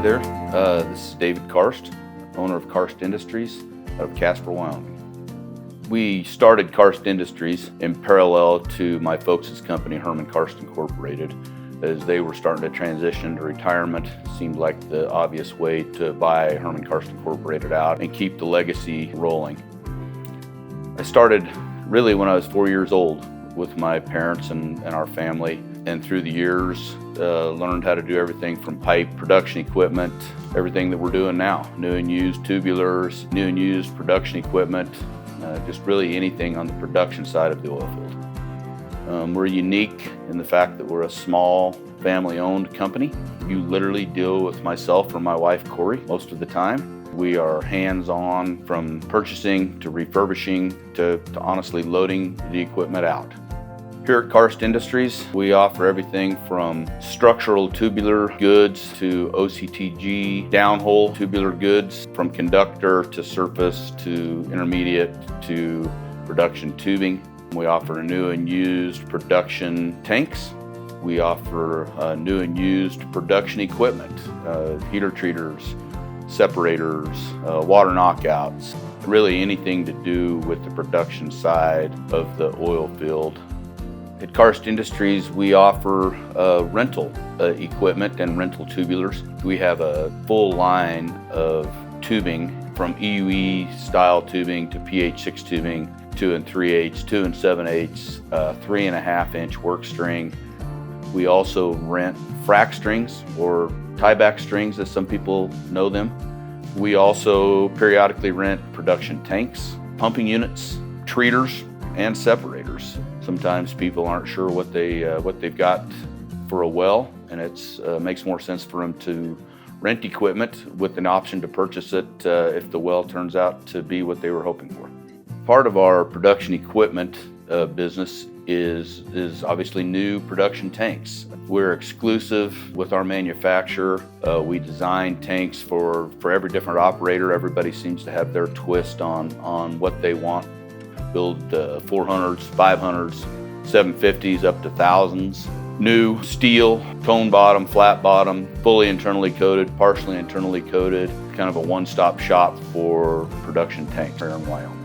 there, this is David Karst, owner of Karst Industries out of Casper, Wyoming. We started Karst Industries in parallel to my folks' company, Herman Karst Incorporated. As they were starting to transition to retirement, it seemed like the obvious way to buy Herman Karst Incorporated out and keep the legacy rolling. I started really when I was 4 years old with my parents and our family, and through the years learned how to do everything from pipe production equipment, everything that we're doing now, new and used tubulars, new and used production equipment, just really anything on the production side of the oil field. We're unique in the fact that we're a small family-owned company. You literally deal with myself or my wife, Corey, most of the time. We are hands-on from purchasing to refurbishing to honestly loading the equipment out. Here at Karst Industries, we offer everything from structural tubular goods to OCTG, downhole tubular goods, from conductor to surface to intermediate to production tubing. We offer new and used production tanks. We offer new and used production equipment, heater treaters, separators, water knockouts, really anything to do with the production side of the oil field. At Karst Industries, we offer rental equipment and rental tubulars. We have a full line of tubing from EUE style tubing to PH6 tubing, 2 3/8, 2 7/8, 3.5 inch work string. We also rent frac strings or tieback strings, as some people know them. We also periodically rent production tanks, pumping units, treaters, and separators. Sometimes people aren't sure what they've got for a well, and it makes more sense for them to rent equipment with an option to purchase it if the well turns out to be what they were hoping for. Part of our production equipment business is obviously new production tanks. We're exclusive with our manufacturer. We design tanks for every different operator. Everybody seems to have their twist on what they want. Build 400s, 500s, 750s up to thousands. New steel, cone bottom, flat bottom, fully internally coated, partially internally coated, kind of a one-stop shop for production tanks here in Wyoming.